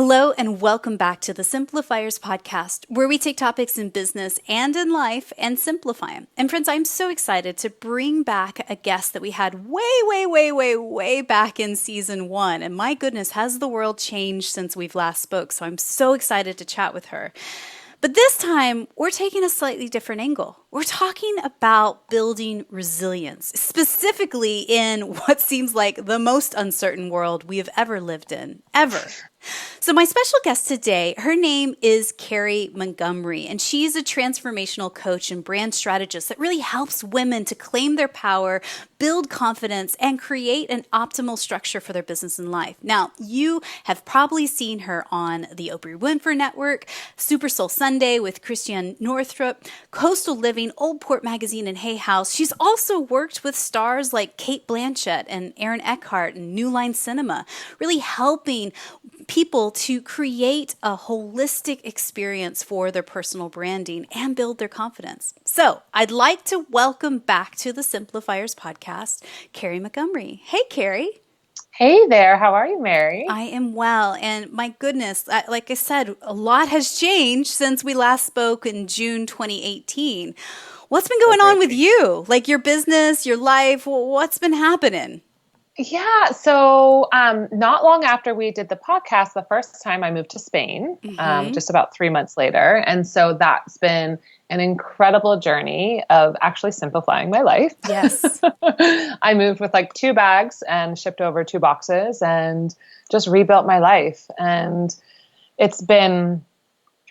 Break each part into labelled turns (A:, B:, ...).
A: Hello and welcome back to the Simplifiers podcast, where we take topics in business and in life and simplify them. And friends, I'm so excited to bring back a guest that we had way back in season 1. And my goodness, has the world changed since we've last spoke? So I'm so excited to chat with her. But this time, we're taking a slightly different angle. We're talking about building resilience, specifically in what seems like the most uncertain world we have ever lived in, ever. So my special guest today, her name is Carrie Montgomery, and she's a transformational coach and brand strategist that really helps women to claim their power, build confidence, and create an optimal structure for their business and life. Now, you have probably seen her on the Oprah Winfrey Network, Super Soul Sunday with Christiane Northrup, Coastal Living, Old Port Magazine, and Hay House. She's also worked with stars like Cate Blanchett and Aaron Eckhart and New Line Cinema, really helping people to create a holistic experience for their personal branding and build their confidence. So I'd like to welcome back to the Simplifiers podcast, Carrie Montgomery. Hey, Carrie.
B: Hey there. How are you, Mary?
A: I am well. And my goodness, like I said, a lot has changed since we last spoke in June 2018. What's been going on with you? Like your business, your life, what's been happening?
B: Yeah. So not long after we did the podcast, the first time I moved to Spain, just about 3 months later. And so that's been an incredible journey of actually simplifying my life.
A: Yes.
B: I moved with like 2 bags and shipped over 2 boxes and just rebuilt my life. And it's been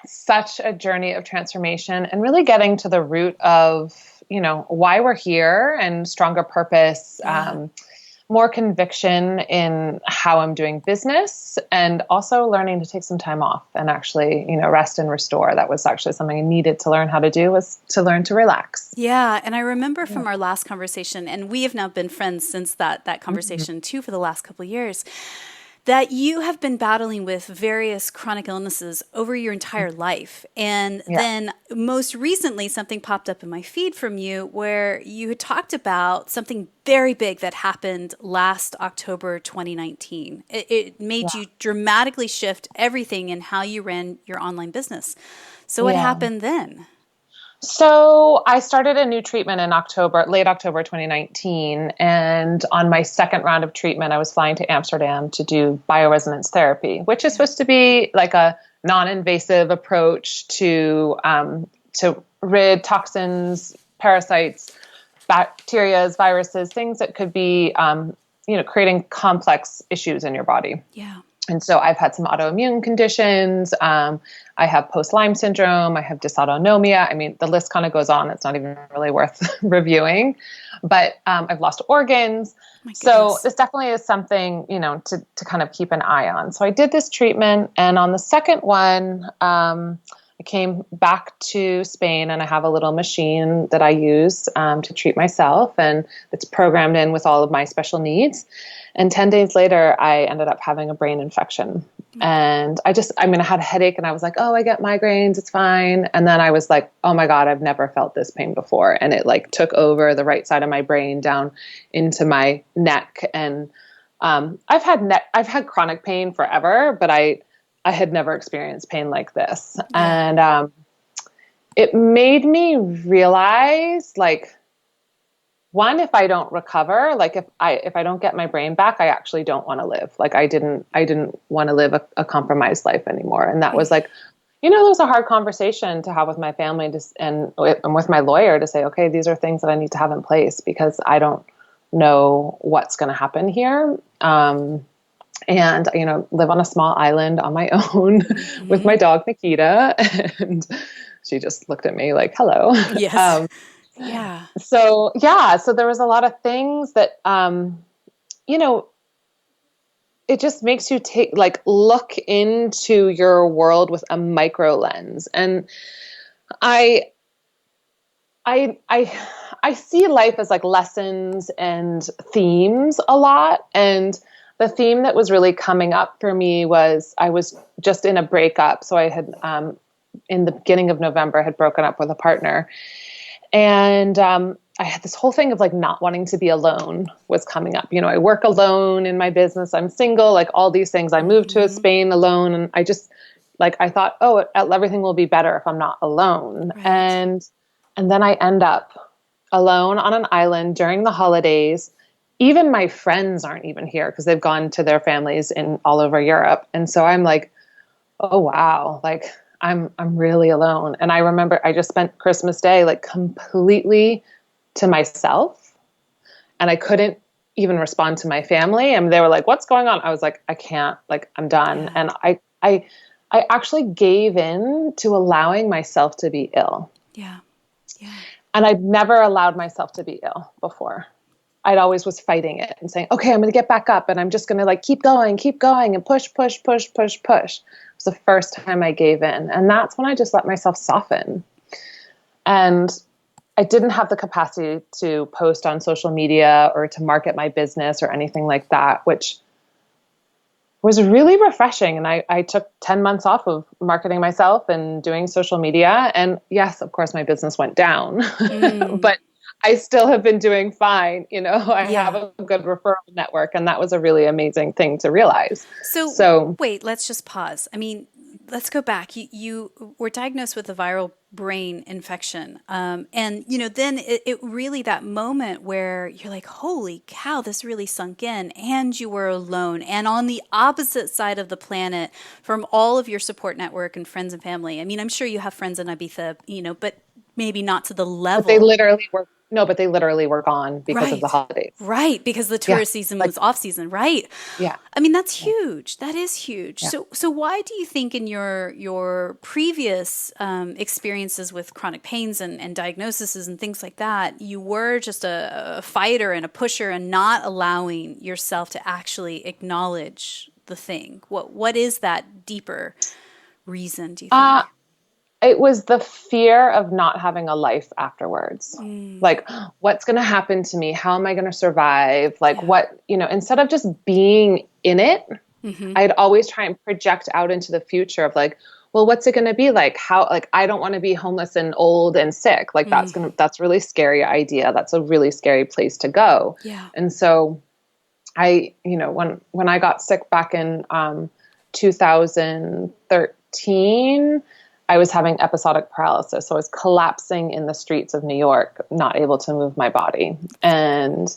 B: such a journey of transformation and really getting to the root of, why we're here and stronger purpose, more conviction in how I'm doing business, and also learning to take some time off and actually, rest and restore. That was actually something I needed to learn how to do, was to learn to relax.
A: Yeah. And I remember from our last conversation, and we have now been friends since that conversation too, for the last couple of years, that you have been battling with various chronic illnesses over your entire life. And then most recently, something popped up in my feed from you where you had talked about something very big that happened last October 2019. It made you dramatically shift everything in how you ran your online business. So what happened then?
B: So I started a new treatment in late October 2019. And on my second round of treatment, I was flying to Amsterdam to do Bioresonance Therapy, which is supposed to be like a non-invasive approach to rid toxins, parasites, bacteria, viruses, things that could be, creating complex issues in your body.
A: Yeah.
B: And so I've had some autoimmune conditions. I have post-Lyme syndrome. I have dysautonomia. I mean, the list kind of goes on. It's not even really worth reviewing. But I've lost organs. So this definitely is something, to kind of keep an eye on. So I did this treatment. And on the second one, I came back to Spain, and I have a little machine that I use to treat myself. And it's programmed in with all of my special needs. And 10 days later, I ended up having a brain infection. And I had a headache, and I was like, oh, I get migraines. It's fine. And then I was like, oh my God, I've never felt this pain before. And it like took over the right side of my brain down into my neck. And I've had chronic pain forever, but I had never experienced pain like this. And it made me realize, like, one, if I don't recover, like if I don't get my brain back, I actually don't want to live. Like I didn't want to live a compromised life anymore. And that was like, it was a hard conversation to have with my family and with my lawyer to say, okay, these are things that I need to have in place because I don't know what's going to happen here. And, live on a small island on my own with my dog, Nikita. And she just looked at me like, hello.
A: Yes. Yeah.
B: So there was a lot of things that, it just makes you look into your world with a micro lens. And I see life as like lessons and themes a lot. And the theme that was really coming up for me was I was just in a breakup. So I had, in the beginning of November, had broken up with a partner. And I had this whole thing of like not wanting to be alone was coming up. I work alone in my business. I'm single, like all these things. I moved to Spain alone, and I just like, I thought, oh, everything will be better if I'm not alone.
A: Right.
B: And then I end up alone on an island during the holidays. Even my friends aren't even here because they've gone to their families in all over Europe. And so I'm like, oh wow, like I'm really alone. And I remember I just spent Christmas Day like completely to myself, and I couldn't even respond to my family. And they were like, what's going on? I was like, I can't, like, I'm done.
A: Yeah.
B: And I actually gave in to allowing myself to be ill.
A: Yeah. Yeah.
B: And I'd never allowed myself to be ill before. I'd always was fighting it and saying, okay, I'm going to get back up and I'm just going to like keep going and push. It was the first time I gave in. And that's when I just let myself soften. And I didn't have the capacity to post on social media or to market my business or anything like that, which was really refreshing. And I took 10 months off of marketing myself and doing social media. And yes, of course, my business went down, but I still have been doing fine. I have a good referral network, and that was a really amazing thing to realize.
A: So wait, let's just pause. I mean, let's go back. You were diagnosed with a viral brain infection. And, then it really, that moment where you're like, holy cow, this really sunk in, and you were alone and on the opposite side of the planet from all of your support network and friends and family. I mean, I'm sure you have friends in Ibiza, but maybe not to the level.
B: But they literally were gone because of the holidays.
A: Right, because the tourist season was off season, right?
B: Yeah.
A: I mean, that's huge. That is huge. Yeah. So why do you think in your previous experiences with chronic pains and diagnoses and things like that, you were just a fighter and a pusher and not allowing yourself to actually acknowledge the thing? What is that deeper reason, do you think?
B: It was the fear of not having a life afterwards. Like, what's going to happen to me? How am I going to survive? Like what, instead of just being in it, I'd always try and project out into the future of like, well, what's it going to be like? How, like, I don't want to be homeless and old and sick. Like that's a really scary idea. That's a really scary place to go.
A: Yeah.
B: And so when I got sick back in 2013, I was having episodic paralysis. So I was collapsing in the streets of New York, not able to move my body. And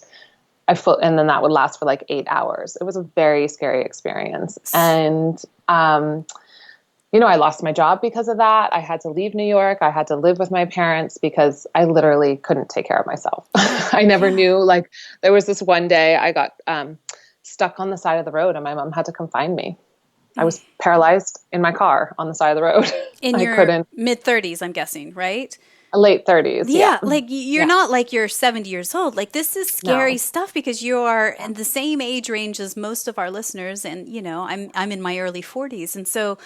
B: then that would last for like 8 hours. It was a very scary experience. And, I lost my job because of that. I had to leave New York. I had to live with my parents because I literally couldn't take care of myself. I never knew, like, there was this one day I got stuck on the side of the road and my mom had to come find me. I was paralyzed in my car on the side of the road.
A: In your mid-30s, I'm guessing, right?
B: Late 30s.
A: Yeah. Like you're not like you're 70 years old. Like this is scary stuff because you are in the same age range as most of our listeners. And, I'm in my early 40s. And so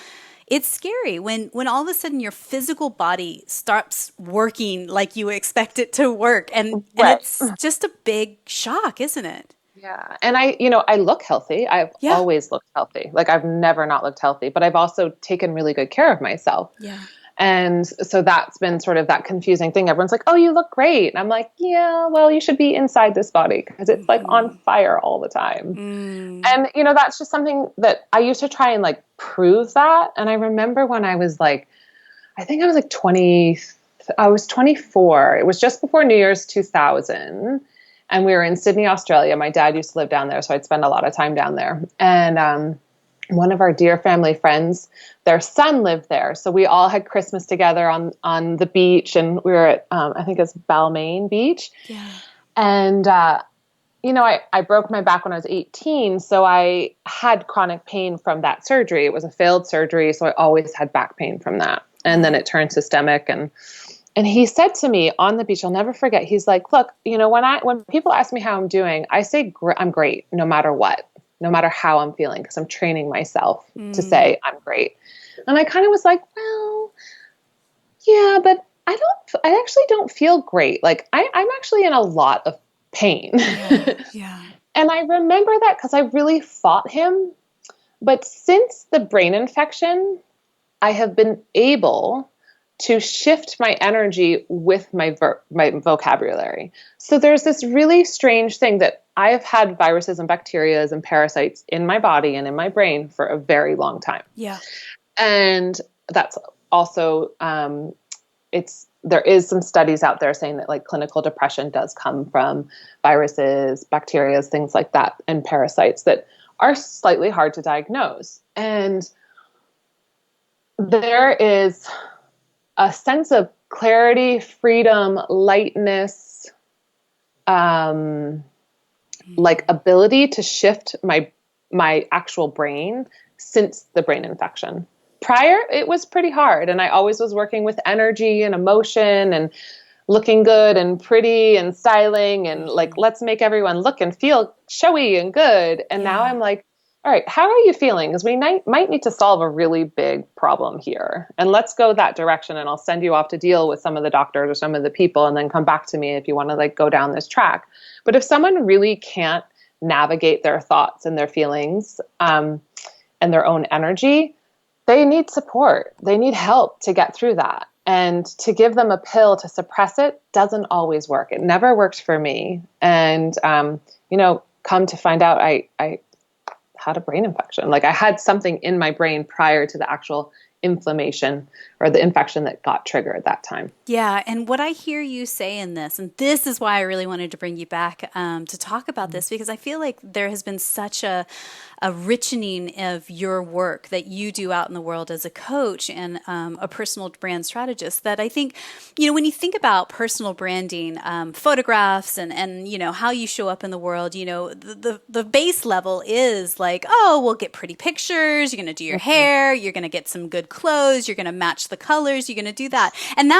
A: it's scary when all of a sudden your physical body stops working like you expect it to work. And it's just a big shock, isn't it?
B: Yeah. And I look healthy. I've always looked healthy. Like I've never not looked healthy, but I've also taken really good care of myself.
A: Yeah.
B: And so that's been sort of that confusing thing. Everyone's like, oh, you look great. And I'm like, yeah, well, you should be inside this body because it's like on fire all the time. And, that's just something that I used to try and like prove that. And I remember when I was like, I think I was like 24. It was just before New Year's 2000. And we were in Sydney, Australia. My dad used to live down there, so I'd spend a lot of time down there. And one of our dear family friends, their son lived there. So we all had Christmas together on the beach, and we were at, I think it's Balmain Beach.
A: Yeah.
B: And, I broke my back when I was 18, so I had chronic pain from that surgery. It was a failed surgery, so I always had back pain from that. And then it turned systemic, and he said to me on the beach, I'll never forget, he's like, look, when people ask me how I'm doing, I say, I'm great, no matter what, no matter how I'm feeling, because I'm training myself to say I'm great. And I kind of was like, well, yeah, but I actually don't feel great. Like I'm actually in a lot of pain.
A: Yeah.
B: And I remember that because I really fought him. But since the brain infection, I have been able to shift my energy with my vocabulary. So there's this really strange thing that I've had viruses and bacteria and parasites in my body and in my brain for a very long time.
A: Yeah.
B: And that's also, there is some studies out there saying that like clinical depression does come from viruses, bacteria, things like that, and parasites that are slightly hard to diagnose. And there is a sense of clarity, freedom, lightness, like ability to shift my actual brain since the brain infection. Prior, it was pretty hard, and I always was working with energy and emotion and looking good and pretty and styling and like, let's make everyone look and feel showy and good. And now I'm like, all right, how are you feeling? Because we might need to solve a really big problem here. And let's go that direction. And I'll send you off to deal with some of the doctors or some of the people, and then come back to me if you want to like go down this track. But if someone really can't navigate their thoughts and their feelings and their own energy, they need support. They need help to get through that. And to give them a pill to suppress it doesn't always work. It never worked for me. And, come to find out, I had a brain infection. Like I had something in my brain prior to the actual inflammation or the infection that got triggered at that time.
A: Yeah. And what I hear you say in this, and this is why I really wanted to bring you back to talk about this, because I feel like there has been such a richening of your work that you do out in the world as a coach and a personal brand strategist, that I think, when you think about personal branding, photographs and how you show up in the world, the base level is like, oh, we'll get pretty pictures. You're going to do your hair. You're going to get some good clothes. You're going to match the colors. You're going to do that. And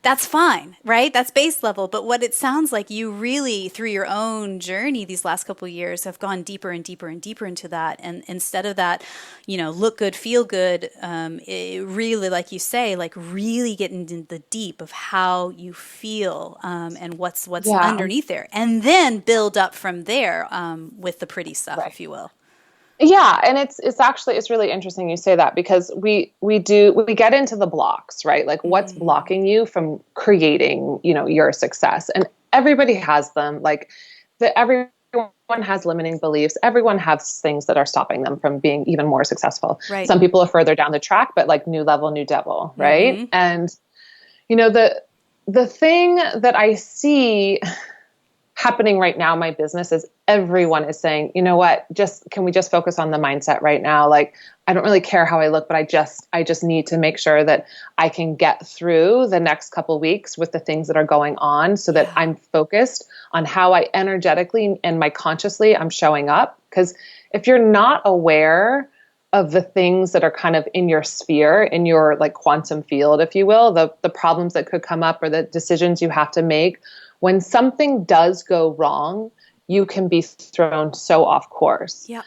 A: that's fine, right? That's base level. But what it sounds like, you really, through your own journey these last couple of years, have gone deeper and deeper and deeper into that. And instead of that, look good, feel good, it really, like you say, like really get into the deep of how you feel and what's underneath there. And then build up from there with the pretty stuff, if you will.
B: Yeah. And it's really interesting you say that, because we get into the blocks, right? Like what's blocking you from creating, your success, and everybody has them. Like everyone has limiting beliefs. Everyone has things that are stopping them from being even more successful.
A: Right.
B: Some people are further down the track, but like new level, new devil. Right. And, the thing that I see happening right now in my business is everyone is saying, you know what, can we just focus on the mindset right now? Like, I don't really care how I look, but I just need to make sure that I can get through the next couple weeks with the things that are going on, so that I'm focused on how I energetically and my consciously I'm showing up. Because if you're not aware of the things that are kind of in your sphere, in your like quantum field, if you will, the problems that could come up or the decisions you have to make, when something does go wrong, you can be thrown so off course.
A: Yeah.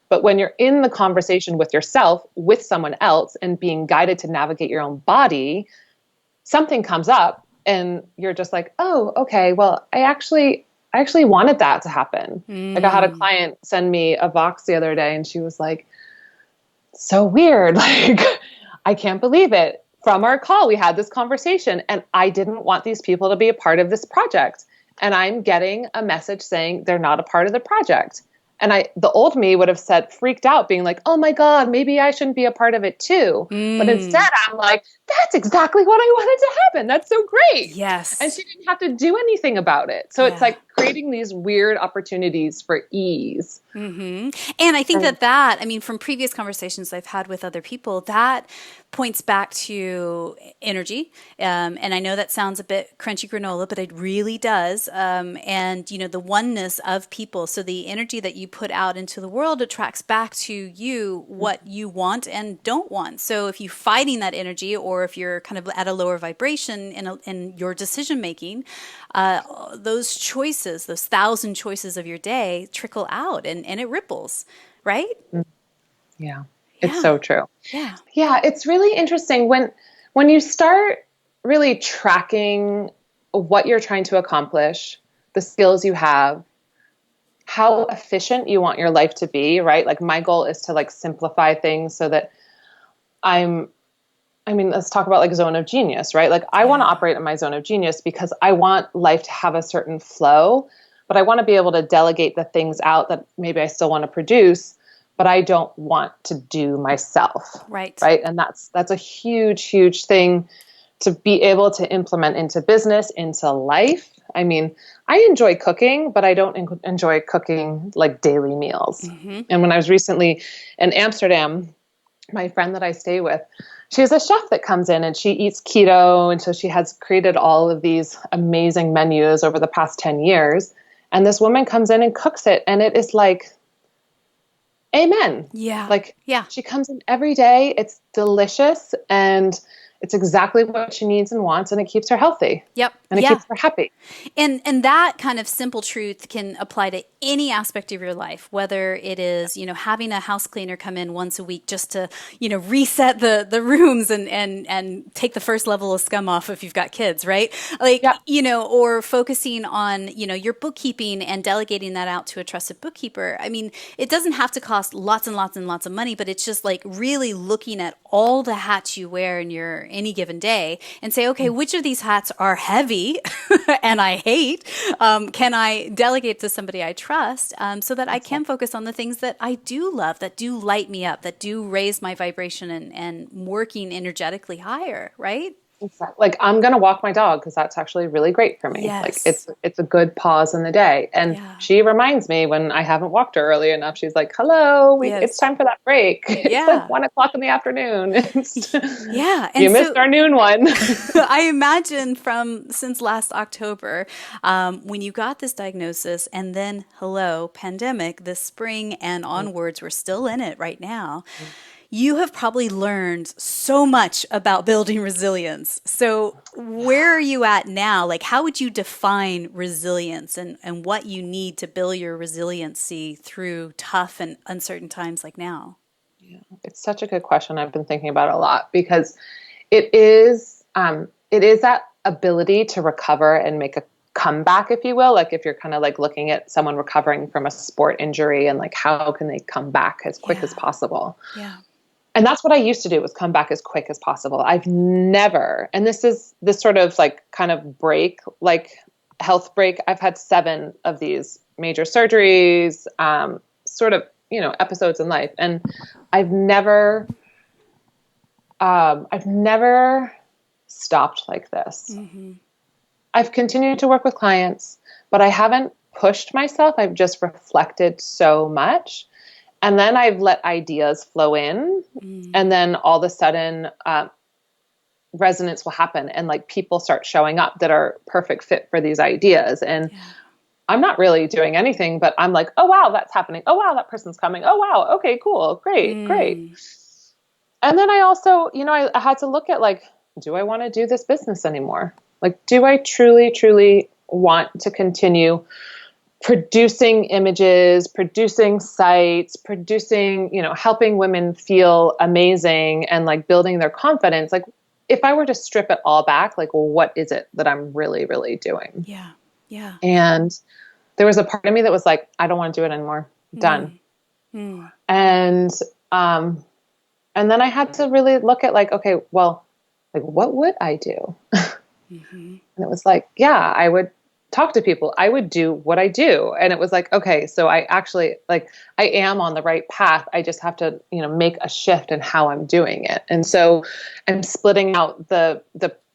B: But when you're in the conversation with yourself, with someone else, and being guided to navigate your own body, something comes up and you're just like, oh, okay, well, I actually wanted that to happen. Like I had a client send me a box the other day, and she was like, so weird. Like, I can't believe it. From our call, we had this conversation, and I didn't want these people to be a part of this project. And I'm getting a message saying they're not a part of the project. And the old me would have freaked out, being like, oh my God, maybe I shouldn't be a part of it too. But instead I'm like, that's exactly what I wanted to happen. That's so great.
A: Yes.
B: And she didn't have to do anything about it. So it's like creating these weird opportunities for ease.
A: And I think from previous conversations I've had with other people, that points back to energy. And I know that sounds a bit crunchy granola, but it really does. And, the oneness of people. So the energy that you put out into the world attracts back to you what you want and don't want. So if you're fighting that energy, or if you're kind of at a lower vibration in your decision making, those choices, those 1,000 choices of your day trickle out and it ripples, right?
B: Yeah, it's so true.
A: Yeah.
B: Yeah, it's really interesting when you start really tracking what you're trying to accomplish, the skills you have, how efficient you want your life to be, right? Like my goal is to like simplify things so that I'm I mean, let's talk about like zone of genius, right? Like I want to operate in my zone of genius because I want life to have a certain flow, but I want to be able to delegate the things out that maybe I still want to produce, but I don't want to do myself.
A: Right.
B: Right. And that's a huge, huge thing to be able to implement into business, into life. I mean, I enjoy cooking, but I don't enjoy cooking like daily meals.
A: Mm-hmm.
B: And when I was recently in Amsterdam, my friend that I stay with, she has a chef that comes in and she eats keto. And so she has created all of these amazing menus over the past 10 years. And this woman comes in and cooks it. And it is like, amen.
A: Yeah.
B: Like
A: Yeah.
B: she comes in every day. It's delicious and it's exactly what she needs and wants. And it keeps her healthy.
A: Yep.
B: And it
A: Yeah.
B: keeps her happy.
A: And that kind of simple truth can apply to any aspect of your life, whether it is, having a house cleaner come in once a week just to, reset the rooms and take the first level of scum off if you've got kids, right? Like, or focusing on, your bookkeeping and delegating that out to a trusted bookkeeper. I mean, it doesn't have to cost lots and lots and lots of money, but it's just like really looking at all the hats you wear in your any given day and say, okay, which of these hats are heavy and I hate, can I delegate to somebody I trust so that I can focus on the things that I do love, that do light me up, that do raise my vibration and working energetically higher, right?
B: Exactly. Like I'm going to walk my dog because that's actually really great for me.
A: Yes.
B: Like it's a good pause in the day. And she reminds me when I haven't walked her early enough, she's like, hello, it's time for that break. It's like 1:00 in the afternoon.
A: And
B: you missed our noon one.
A: I imagine since last October, when you got this diagnosis and then pandemic this spring and onwards, we're still in it right now. You have probably learned so much about building resilience. So where are you at now? Like, how would you define resilience and what you need to build your resiliency through tough and uncertain times like now?
B: Yeah, it's such a good question. I've been thinking about it a lot because it is that ability to recover and make a comeback, if you will. Like if you're kind of like looking at someone recovering from a sport injury and like how can they come back as quick as possible?
A: Yeah.
B: And that's what I used to do, was come back as quick as possible. I've never, and this sort of like kind of break, like health break. I've had 7 of these major surgeries, sort of, episodes in life. And I've never stopped like this. Mm-hmm. I've continued to work with clients, but I haven't pushed myself. I've just reflected so much. And then I've let ideas flow in, and then all of a sudden resonance will happen and like people start showing up that are perfect fit for these ideas. And I'm not really doing anything, but I'm like, oh, wow, that's happening. Oh, wow, that person's coming. Oh, wow. Okay, cool. Great. And then I also, I had to look at like, do I want to do this business anymore? Like, do I truly, truly want to continue producing images, producing sites, producing, helping women feel amazing and like building their confidence? Like if I were to strip it all back, like, well, what is it that I'm really, really doing?
A: Yeah. Yeah.
B: And there was a part of me that was like, I don't want to do it anymore. Done. And then I had to really look at like, okay, well, like what would I do? And it was like, yeah, I would talk to people. I would do what I do. And it was like, okay, so I actually like, I am on the right path. I just have to, make a shift in how I'm doing it. And so I'm splitting out the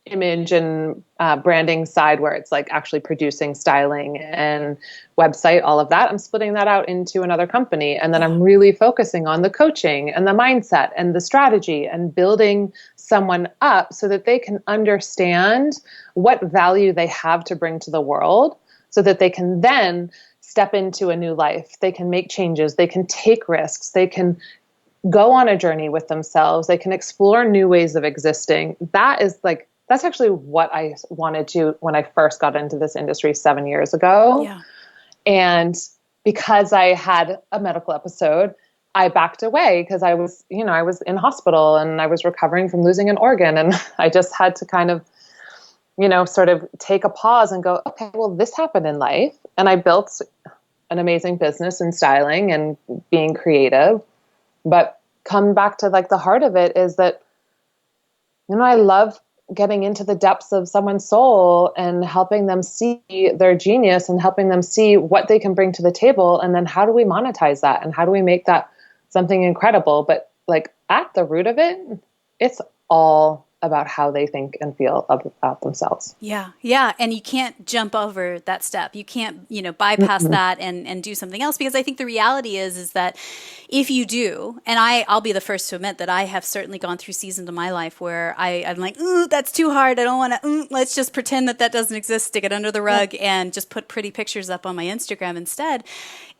B: image and branding side where it's like actually producing styling and website, all of that. I'm splitting that out into another company. And then I'm really focusing on the coaching and the mindset and the strategy and building someone up so that they can understand what value they have to bring to the world so that they can then step into a new life. They can make changes. They can take risks. They can go on a journey with themselves. They can explore new ways of existing. That's actually what I wanted to when I first got into this industry 7 years ago.
A: Yeah.
B: And because I had a medical episode, I backed away because I was in hospital and I was recovering from losing an organ. And I just had to kind of, sort of take a pause and go, okay, well, this happened in life. And I built an amazing business in styling and being creative. But come back to like the heart of it is that I love getting into the depths of someone's soul and helping them see their genius and helping them see what they can bring to the table. And then how do we monetize that? And how do we make that something incredible? But like at the root of it, it's all about how they think and feel about themselves.
A: Yeah. Yeah. And you can't jump over that step. You can't, bypass that and do something else, because I think the reality is that if you do, and I'll be the first to admit that I have certainly gone through seasons of my life where I'm like, ooh, that's too hard. I don't want to, let's just pretend that doesn't exist, stick it under the rug and just put pretty pictures up on my Instagram instead.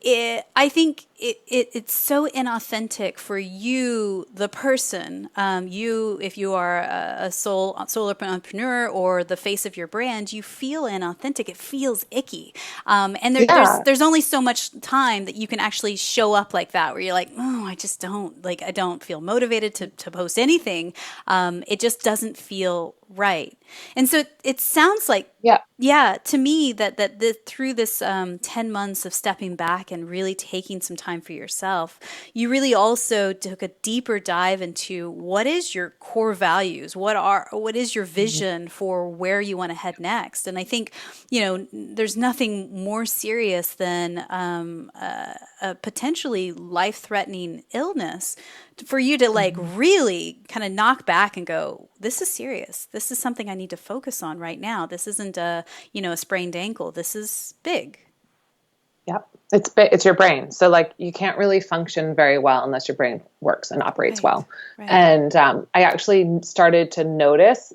A: I think it's so inauthentic for you, the person, if you are a solo entrepreneur or the face of your brand, you feel inauthentic. It feels icky. And there's only so much time that you can actually show up like that, where you're like, oh, I don't feel motivated to post anything. It just doesn't feel right. And so it sounds like, to me that through this 10 months of stepping back and really taking some time for yourself, you really also took a deeper dive into what is your core values, what is your vision for where you want to head next. And I think, there's nothing more serious than a potentially life-threatening illness for you to really kind of knock back and go, this is serious. This is something I need to focus on right now. This isn't a sprained ankle. This is big.
B: Yep. It's your brain. So like you can't really function very well unless your brain works and operates well. Right. And I actually started to notice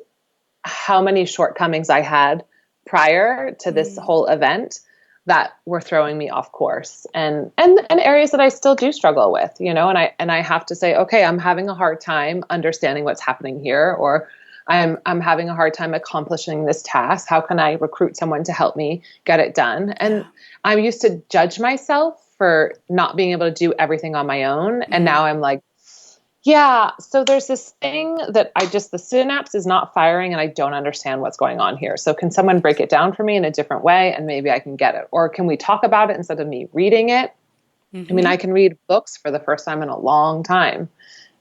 B: how many shortcomings I had prior to this whole event that were throwing me off course, and areas that I still do struggle with, and I have to say, okay, I'm having a hard time understanding what's happening here, or I'm having a hard time accomplishing this task. How can I recruit someone to help me get it done? And I used to judge myself for not being able to do everything on my own. And now I'm like, yeah, so there's this thing that the synapse is not firing and I don't understand what's going on here. So can someone break it down for me in a different way and maybe I can get it? Or can we talk about it instead of me reading it? I mean, I can read books for the first time in a long time.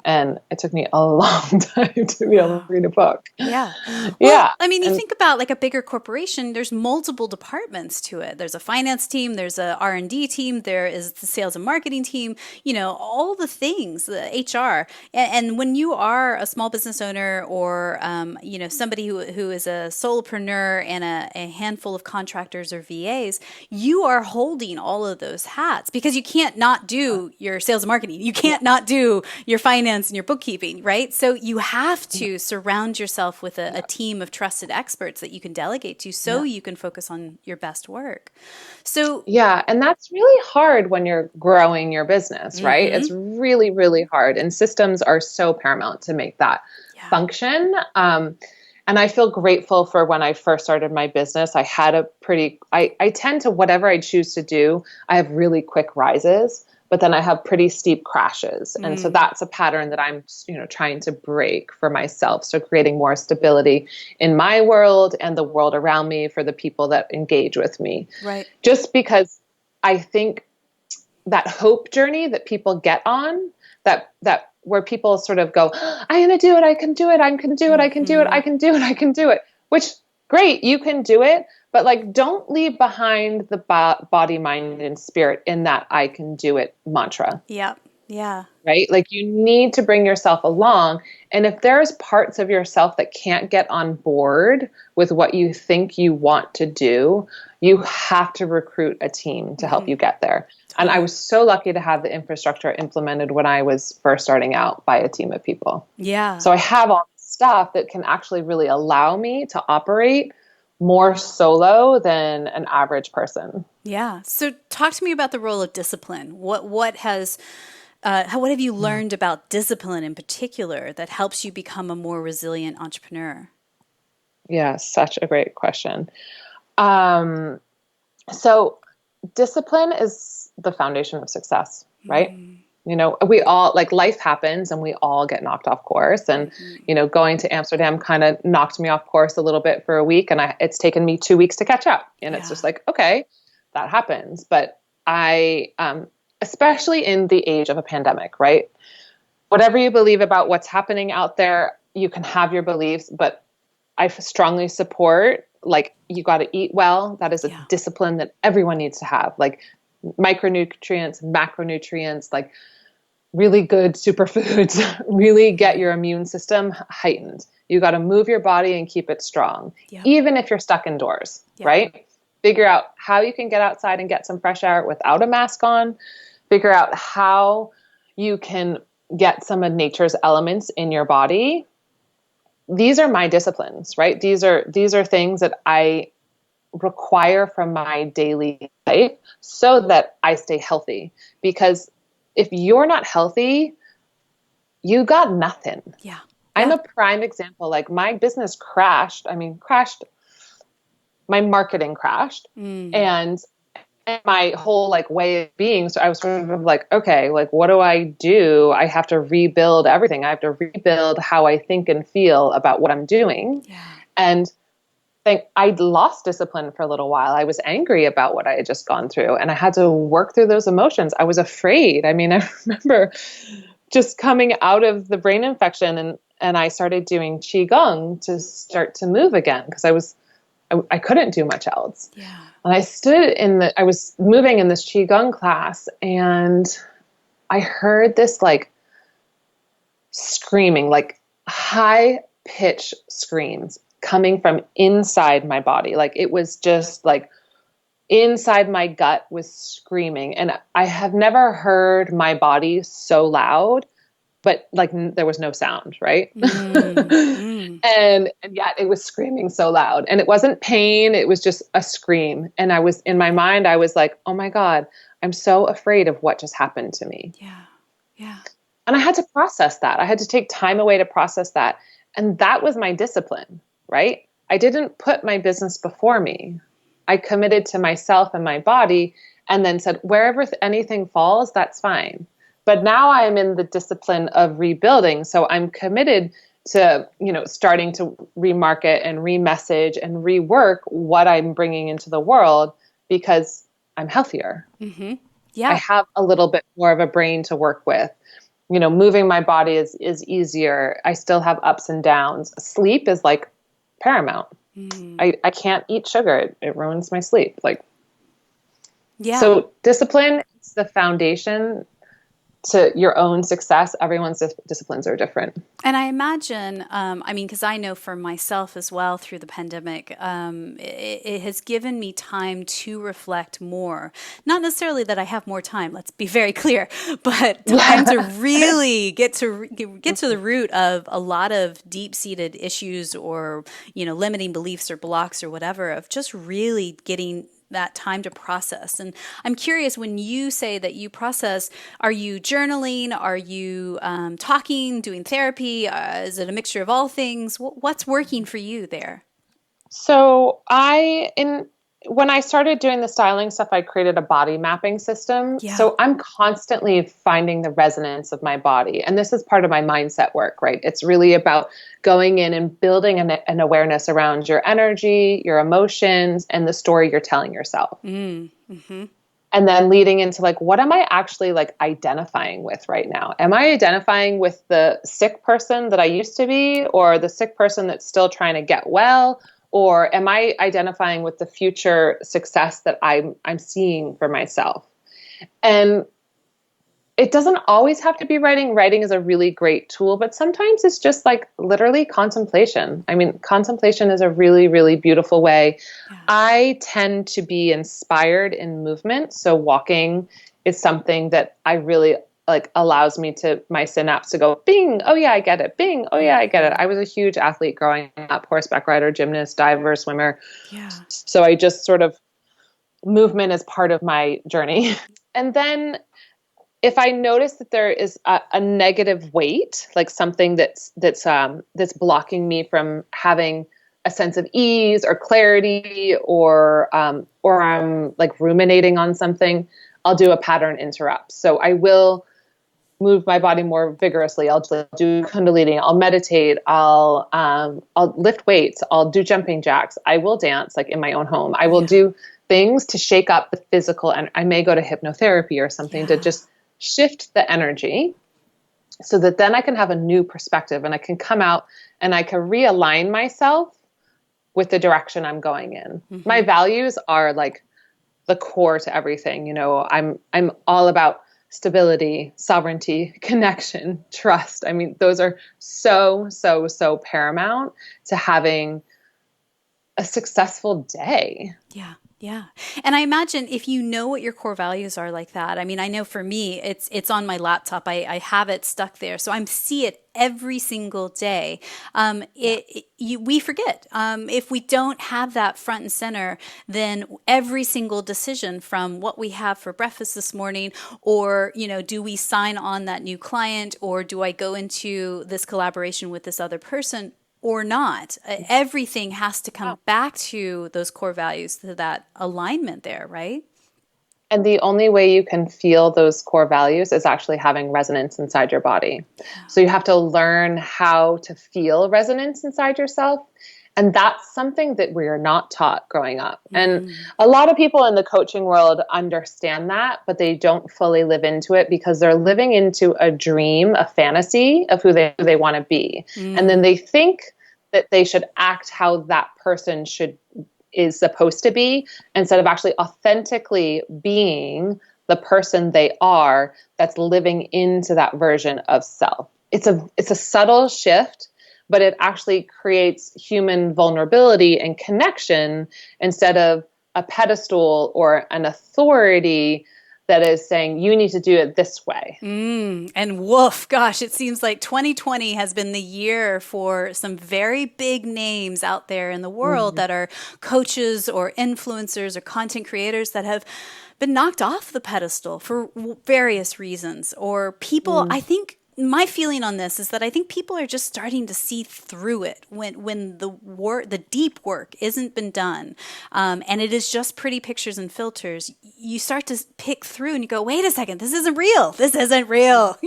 B: And it took me a long time to be able to read a book.
A: Yeah. Well, I mean, you think about like a bigger corporation, there's multiple departments to it. There's a finance team, there's a R&D team, there is the sales and marketing team, all the things, the HR. And when you are a small business owner or, somebody who is a solopreneur and a handful of contractors or VAs, you are holding all of those hats because you can't not do your sales and marketing. You can't not do your finance and your bookkeeping, right? So you have to surround yourself with a team of trusted experts that you can delegate to so you can focus on your best work. So
B: and that's really hard when you're growing your business, right? It's really, really hard. And systems are so paramount to make that function. And I feel grateful for when I first started my business. I had I tend to, whatever I choose to do, I have really quick rises, but then I have pretty steep crashes. And so that's a pattern that I'm, trying to break for myself. So creating more stability in my world and the world around me for the people that engage with me.
A: Right.
B: Just because I think that hope journey that people get on, that where people sort of go, I'm going to do it. I can do it. I can do it. I can do it. I can do it. I can do it, which great. You can do it. But like, don't leave behind the body, mind, and spirit in that I can do it mantra.
A: Yeah. Yeah.
B: Right? Like you need to bring yourself along. And if there's parts of yourself that can't get on board with what you think you want to do, you have to recruit a team to help you get there. And I was so lucky to have the infrastructure implemented when I was first starting out by a team of people.
A: Yeah.
B: So I have all this stuff that can actually really allow me to operate more solo than an average person.
A: Yeah. So talk to me about the role of discipline. What have you learned about discipline in particular that helps you become a more resilient entrepreneur?
B: Yeah, such a great question. So discipline is the foundation of success, right? We all, like, life happens and we all get knocked off course. And, going to Amsterdam kind of knocked me off course a little bit for a week. And it's taken me 2 weeks to catch up. And it's just like, okay, that happens. But I, especially in the age of a pandemic, right? Whatever you believe about what's happening out there, you can have your beliefs, but I strongly support, like, you got to eat well. That is a discipline that everyone needs to have, like micronutrients, macronutrients, like really good superfoods, really get your immune system heightened. You got to move your body and keep it strong, even if you're stuck indoors, right? Figure out how you can get outside and get some fresh air without a mask on. Figure out how you can get some of nature's elements in your body. These are my disciplines, right? These are things that I require from my daily life so that I stay healthy. Because if you're not healthy, you got nothing.
A: Yeah.
B: I'm a prime example. Like, my business crashed. My marketing crashed, and my whole like way of being. So I was sort of like, okay, like, what do? I have to rebuild everything. I have to rebuild how I think and feel about what I'm doing. Yeah. And I lost discipline for a little while. I was angry about what I had just gone through, and I had to work through those emotions. I was afraid. I mean, I remember just coming out of the brain infection, and I started doing Qigong to start to move again, because I couldn't do much else. Yeah. And I was moving in this Qigong class, and I heard this like screaming, like high pitch screams coming from inside my body. Like, it was just like inside my gut was screaming. And I have never heard my body so loud, but like there was no sound, right? And yet it was screaming so loud, and it wasn't pain. It was just a scream. And in my mind, I was like, oh my God, I'm so afraid of what just happened to me. Yeah. Yeah. And I had to process that. I had to take time away to process that. And that was my discipline, right? I didn't put my business before me. I committed to myself and my body, and then said, wherever anything falls, that's fine. But now I'm in the discipline of rebuilding. So I'm committed to, starting to remarket and remessage and rework what I'm bringing into the world, because I'm healthier. Mm-hmm. Yeah. I have a little bit more of a brain to work with. Moving my body is easier. I still have ups and downs. Sleep is like paramount. I can't eat sugar. It ruins my sleep. So discipline is the foundation to your own success. Everyone's disciplines are different.
A: And I imagine, because I know for myself as well through the pandemic, it has given me time to reflect more. Not necessarily that I have more time, let's be very clear, but time to really get to the root of a lot of deep-seated issues, or, limiting beliefs or blocks or whatever, of just really getting that time to process. And I'm curious, when you say that you process, are you journaling? Are you talking, doing therapy? Is it a mixture of all things? What's working for you there?
B: So when I started doing the styling stuff, I created a body mapping system. Yeah. So I'm constantly finding the resonance of my body. And this is part of my mindset work, right? It's really about going in and building an awareness around your energy, your emotions, and the story you're telling yourself. Mm-hmm. And then leading into what am I actually identifying with right now? Am I identifying with the sick person that I used to be, or the sick person that's still trying to get well? Or am I identifying with the future success that I'm seeing for myself? And it doesn't always have to be writing. Writing is a really great tool, but sometimes it's just literally contemplation. I mean, contemplation is a really, really beautiful way. Yeah. I tend to be inspired in movement. So walking is something that I really allows me to, my synapse to go, bing, oh yeah, I get it. Bing, oh yeah, I get it. I was a huge athlete growing up, horseback rider, gymnast, diver, swimmer. Yeah. So I just sort of, movement is part of my journey. And then if I notice that there is a negative weight, something that's blocking me from having a sense of ease or clarity, or I'm ruminating on something, I'll do a pattern interrupt. So I will move my body more vigorously. I'll do Kundalini. I'll meditate. I'll lift weights. I'll do jumping jacks. I will dance in my own home. I will do things to shake up the physical, and I may go to hypnotherapy or something to just shift the energy. so that then I can have a new perspective and I can come out and I can realign myself with the direction I'm going in. Mm-hmm. My values are like the core to everything. I'm all about stability, sovereignty, connection, trust. I mean, those are so, so, so paramount to having a successful day.
A: Yeah. Yeah. And I imagine if you know what your core values are like that, I mean, I know for me, it's on my laptop. I have it stuck there. So I see it every single day. We forget. If we don't have that front and center, then every single decision from what we have for breakfast this morning, or, do we sign on that new client, or do I go into this collaboration with this other person, or not. Everything has to come back to those core values, to that alignment there, right?
B: And the only way you can feel those core values is actually having resonance inside your body. Yeah. So you have to learn how to feel resonance inside yourself. And that's something that we are not taught growing up. And a lot of people in the coaching world understand that, but they don't fully live into it because they're living into a dream, a fantasy of who they want to be. And then they think that they should act how that person is supposed to be, instead of actually authentically being the person they are that's living into that version of self. It's a subtle shift, but it actually creates human vulnerability and connection instead of a pedestal or an authority that is saying you need to do it this way.
A: And woof, gosh, it seems like 2020 has been the year for some very big names out there in the world that are coaches or influencers or content creators that have been knocked off the pedestal for various reasons. Or people, I think, my feeling on this is that I think people are just starting to see through it when the deep work isn't been done, and it is just pretty pictures and filters. You start to pick through and you go, wait a second, this isn't real. This isn't real,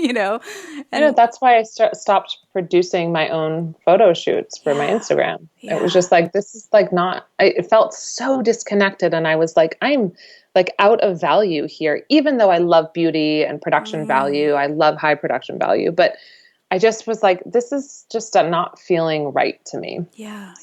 A: And
B: that's why I stopped producing my own photo shoots for my Instagram. Yeah. It was just like, this is like it felt so disconnected, and I was like, I'm like out of value here, even though I love beauty and production value. I love high production value, but I just was like, this is just not feeling right to me.
A: Yeah.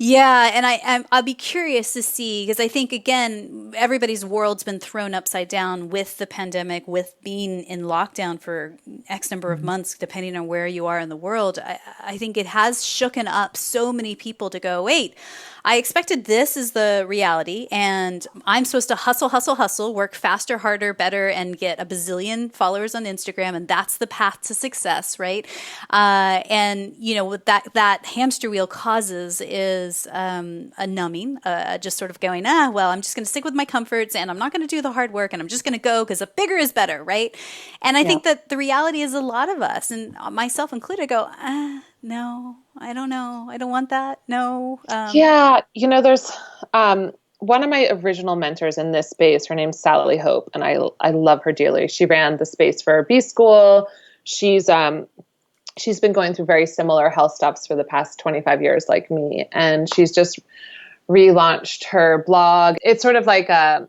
A: And I'll be curious to see, because I think, again, everybody's world's been thrown upside down with the pandemic, with being in lockdown for X number of months, depending on where you are in the world. I think it has shooken up so many people to go, wait, I expected this is the reality, and I'm supposed to hustle, work faster, harder, better, and get a bazillion followers on Instagram, and that's the path to success, right? And what that hamster wheel causes is a numbing, just sort of going, well, I'm just going to stick with my comforts, and I'm not going to do the hard work, and I'm just going to go because bigger is better, right? And I think that the reality is a lot of us, and myself included, go, no, I don't know. I don't want that. No.
B: There's one of my original mentors in this space. Her name's Sally Hope, and I love her dearly. She ran the space for B School. She's been going through very similar health stuffs for the past 25 years, like me, and she's just relaunched her blog. It's sort of like a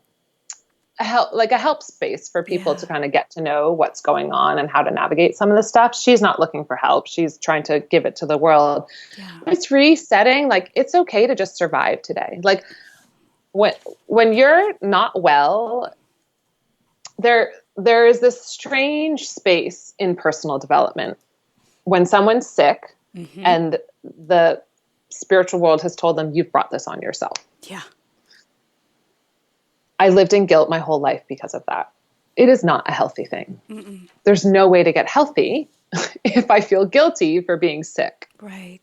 B: help space for people to kind of get to know what's going on and how to navigate some of the stuff. She's not looking for help. She's trying to give it to the world. Yeah. It's resetting. Like, it's okay to just survive today. Like, when you're not well, there is this strange space in personal development. When someone's sick and the spiritual world has told them, you've brought this on yourself.
A: Yeah.
B: I lived in guilt my whole life because of that. It is not a healthy thing. There's no way to get healthy if I feel guilty for being sick.
A: Right.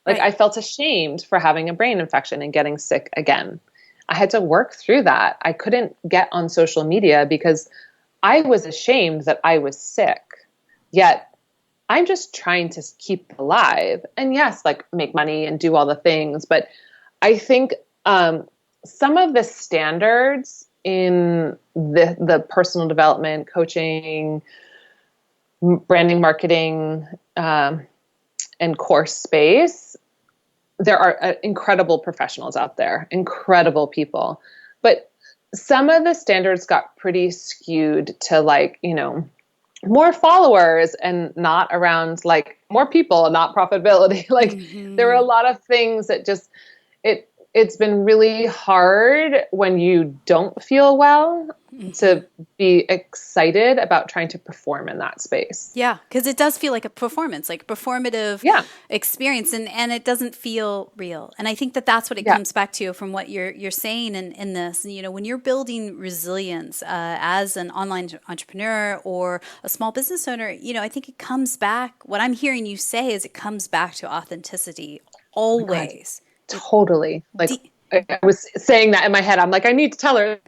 B: Like, I felt ashamed for having a brain infection and getting sick again. I had to work through that. I couldn't get on social media because I was ashamed that I was sick. Yet I'm just trying to keep alive. And yes, like, make money and do all the things. But I think some of the standards in the personal development, coaching, branding, marketing, and course space, there are incredible professionals out there, incredible people. But some of the standards got pretty skewed to, like, more followers and not around like more people and not profitability. Like there are a lot of things that just, it's been really hard when you don't feel well to be excited about trying to perform in that space.
A: Yeah, because it does feel like a performance, like a performative experience, and it doesn't feel real. And I think that that's what it comes back to from what you're saying in this. You know, when you're building resilience as an online entrepreneur or a small business owner, you know, I think it comes back. What I'm hearing you say is it comes back to authenticity always.
B: Totally. Like I was saying that in my head. I'm like, I need to tell her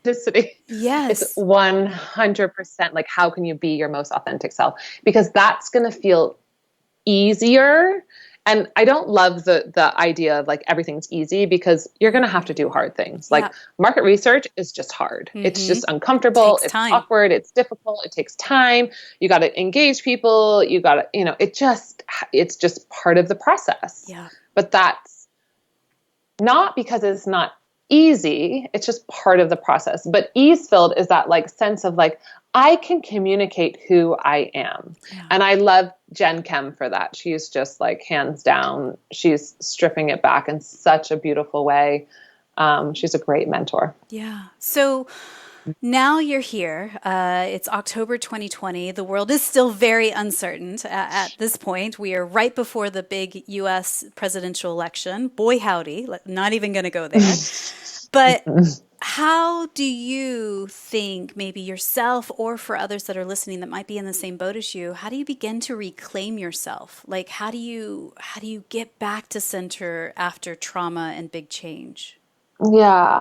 B: authenticity.
A: Yes.
B: It's 100% like, how can you be your most authentic self? Because that's going to feel easier. And I don't love the idea of like everything's easy, because you're going to have to do hard things. Like market research is just hard. It's just uncomfortable. It's awkward. It's difficult. It takes time. You got to engage people. You got to, you know, it's just part of the process.
A: Yeah.
B: But that's not because it's not easy. It's just part of the process. But ease-filled is that like sense of like, I can communicate who I am. Yeah. And I love Jen Kem for that. She's just like hands down, she's stripping it back in such a beautiful way. She's a great mentor.
A: Yeah. So now you're here. It's October 2020. The world is still very uncertain at this point. We are right before the big U.S. presidential election. Boy, howdy. Not even going to go there. But how do you think, maybe yourself or for others that are listening that might be in the same boat as you, how do you begin to reclaim yourself? Like, how do you get back to center after trauma and big change?
B: Yeah.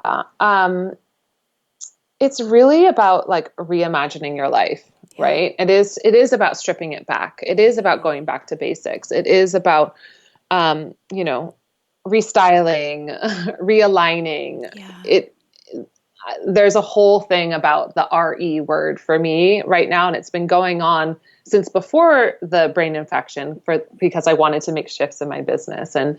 B: It's really about like reimagining your life, right? It is about stripping it back. It is about going back to basics. It is about, you know, restyling, realigning. There's a whole thing about the RE word for me right now. And it's been going on since before the brain infection because I wanted to make shifts in my business. And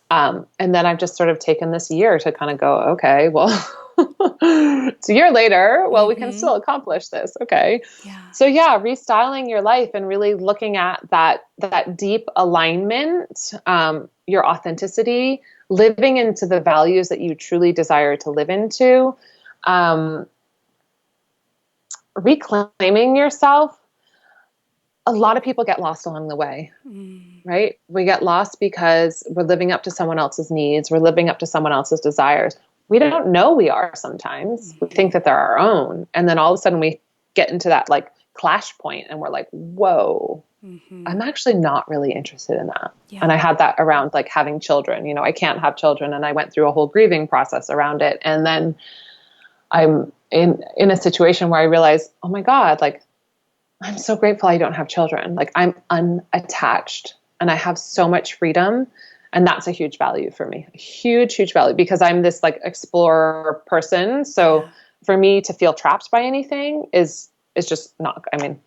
B: then I've just sort of taken this year to kind of go, okay, well, it's a year later. Well, we can still accomplish this. Okay. Yeah. So restyling your life and really looking at that deep alignment, your authenticity, living into the values that you truly desire to live into, reclaiming yourself. A lot of people get lost along the way, right? We get lost because we're living up to someone else's needs. We're living up to someone else's desires. We don't know we are sometimes. We think that they're our own. And then all of a sudden we get into that like clash point and we're like, whoa, I'm actually not really interested in that. Yeah. And I had that around like having children. You know, I can't have children. And I went through a whole grieving process around it. And then I'm in a situation where I realized, oh my God, like, I'm so grateful I don't have children. Like I'm unattached and I have so much freedom. And that's a huge value for me. A huge, huge value because I'm this like explorer person. So for me to feel trapped by anything is just not, I mean,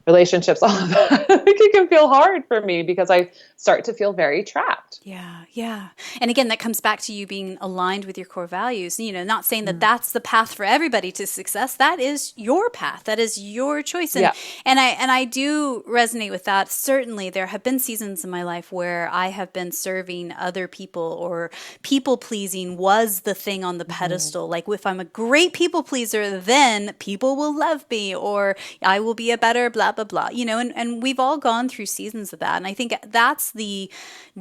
B: relationships, all of that, it can feel hard for me because I start to feel very trapped.
A: Yeah. Yeah. And again, that comes back to you being aligned with your core values, you know, not saying that that's the path for everybody to success. That is your path. That is your choice. And, and I do resonate with that. Certainly there have been seasons in my life where I have been serving other people or people pleasing was the thing on the pedestal. Like if I'm a great people pleaser, then people will love me or I will be a better blah, blah, blah, you know, and we've all gone through seasons of that. And I think that's the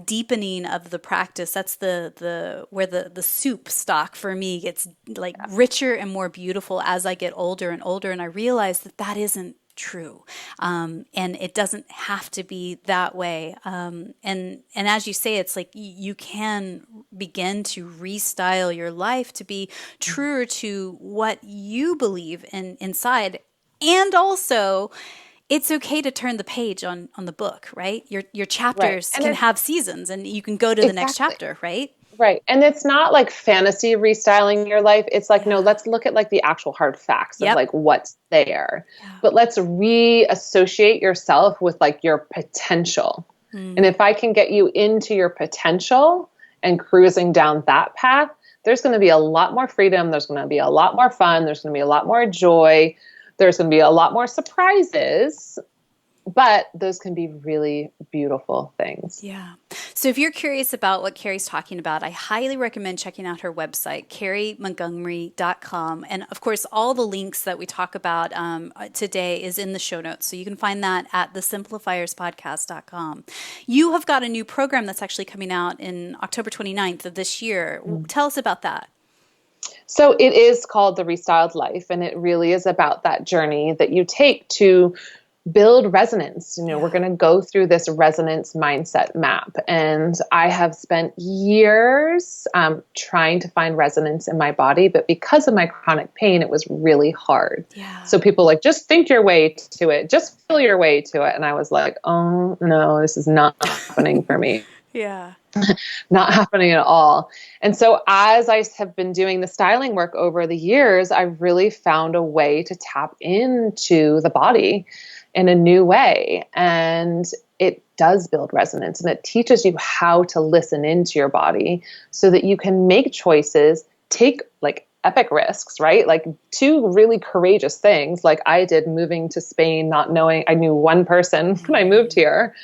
A: deepening of the practice. That's the where the soup stock for me gets like richer and more beautiful as I get older and older. And I realize that isn't true. And it doesn't have to be that way. And as you say, it's like you can begin to restyle your life to be truer to what you believe inside. And also, it's okay to turn the page on the book, right? Your chapters can have seasons and you can go to the next chapter, right?
B: Right. And it's not like fantasy restyling your life. It's like, no, let's look at like the actual hard facts of like what's there. Yeah. But let's reassociate yourself with like your potential. And if I can get you into your potential and cruising down that path, there's going to be a lot more freedom. There's going to be a lot more fun. There's going to be a lot more joy. There's going to be a lot more surprises, but those can be really beautiful things.
A: Yeah. So if you're curious about what Carrie's talking about, I highly recommend checking out her website, carriemontgomery.com. And of course, all the links that we talk about today is in the show notes. So you can find that at thesimplifierspodcast.com. You have got a new program that's actually coming out in October 29th of this year. Tell us about that.
B: So it is called The Restyled Life, and it really is about that journey that you take to build resonance. We're going to go through this resonance mindset map. And I have spent years trying to find resonance in my body, but because of my chronic pain, it was really hard.
A: Yeah.
B: So people like, just think your way to it, just feel your way to it. And I was like, oh no, this is not happening for me.
A: Yeah.
B: Not happening at all. And so as I have been doing the styling work over the years, I really found a way to tap into the body in a new way. And it does build resonance, and it teaches you how to listen into your body so that you can make choices, take like epic risks, right? Like 2 really courageous things, like I did moving to Spain, not knowing, I knew one person when I moved here.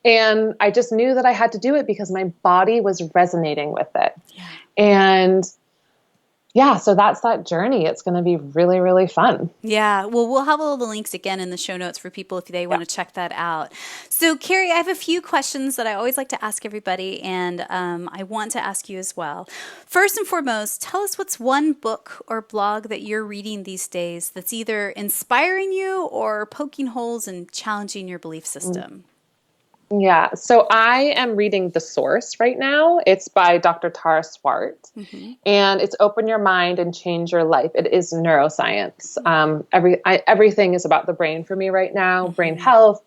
B: And I just knew that I had to do it because my body was resonating with it.
A: Yeah.
B: And yeah, so that's that journey. It's going to be really, really fun.
A: Yeah. Well, we'll have all the links again in the show notes for people if they want to check that out. So, Carrie, I have a few questions that I always like to ask everybody, and I want to ask you as well. First and foremost, tell us what's one book or blog that you're reading these days that's either inspiring you or poking holes and challenging your belief system.
B: Yeah. So I am reading The Source right now. It's by Dr. Tara Swart, and it's Open Your Mind and Change Your Life. It is neuroscience. Everything is about the brain for me right now, brain health,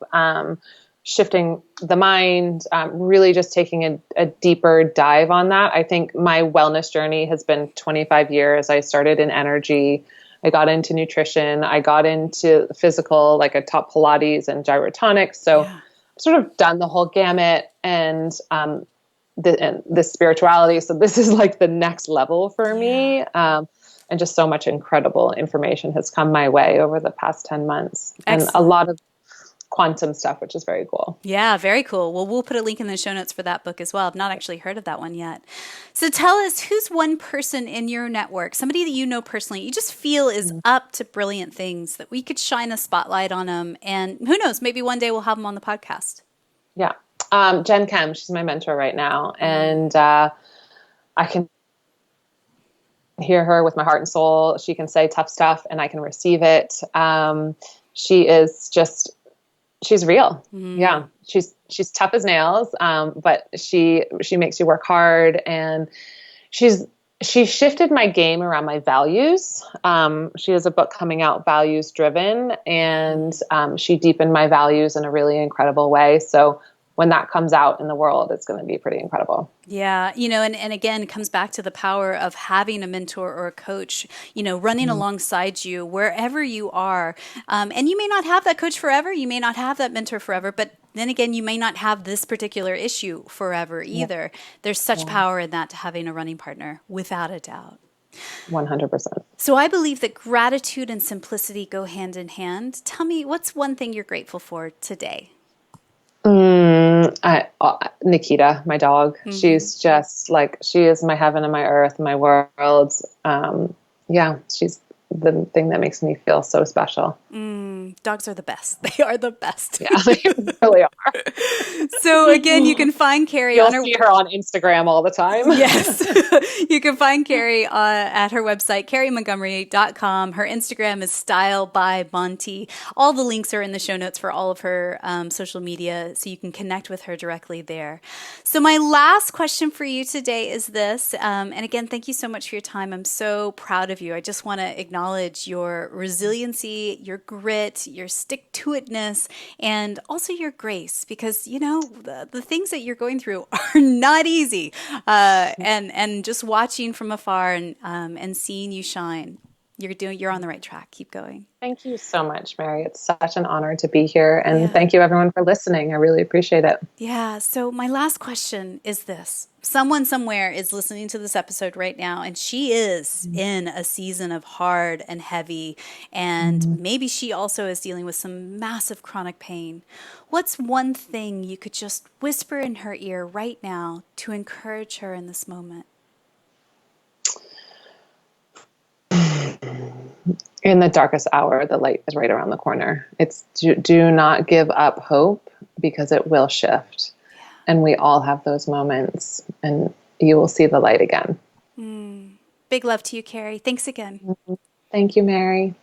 B: shifting the mind, really just taking a deeper dive on that. I think my wellness journey has been 25 years. I started in energy. I got into nutrition. I got into physical, like I taught Pilates and gyrotonics. So sort of done the whole gamut, and the spirituality. So this is like the next level for me. And just so much incredible information has come my way over the past 10 months.
A: Excellent.
B: And a lot of quantum stuff, which is very cool.
A: Yeah, very cool. Well, we'll put a link in the show notes for that book as well. I've not actually heard of that one yet. So tell us, who's one person in your network, somebody that you know personally, you just feel is up to brilliant things that we could shine a spotlight on them. And who knows, maybe one day we'll have them on the podcast.
B: Yeah. Jen Kem, she's my mentor right now. And I can hear her with my heart and soul. She can say tough stuff and I can receive it. She is just, she's real. Yeah. She's tough as nails. But she makes you work hard, and she shifted my game around my values. She has a book coming out, Values Driven, and she deepened my values in a really incredible way. So when that comes out in the world, it's going to be pretty incredible.
A: Yeah. And again, it comes back to the power of having a mentor or a coach, running alongside you wherever you are. And you may not have that coach forever. You may not have that mentor forever, but then again, you may not have this particular issue forever either. There's such power in that, to having a running partner, without a doubt.
B: 100%.
A: So I believe that gratitude and simplicity go hand in hand. Tell me, what's one thing you're grateful for today?
B: Nikita, my dog. She's just like, she is my heaven and my earth, my world. She's the thing that makes me feel so special.
A: Dogs are the best. They are the best.
B: Yeah, they really are.
A: So again, you can find Carrie
B: You'll see her on Instagram all the time.
A: Yes. You can find Carrie at her website, carriemontgomery.com. Her Instagram is Style by Monty. All the links are in the show notes for all of her social media, so you can connect with her directly there. So my last question for you today is this. And again, thank you so much for your time. I'm so proud of you. I just want to acknowledge your resiliency, your grit, your stick-to-itness, and also your grace, because, the things that you're going through are not easy. And just watching from afar and seeing you shine You're on the right track. Keep going.
B: Thank you so much, Mary. It's such an honor to be here. And
A: Yeah.
B: thank you everyone for listening. I really appreciate it.
A: Yeah. So my last question is this. Someone somewhere is listening to this episode right now, and she is in a season of hard and heavy, and maybe she also is dealing with some massive chronic pain. What's one thing you could just whisper in her ear right now to encourage her in this moment?
B: In the darkest hour, the light is right around the corner. It's do not give up hope, because it will shift.
A: Yeah.
B: And we all have those moments, and you will see the light again.
A: Big love to you, Carrie. Thanks again.
B: Thank you, Mary.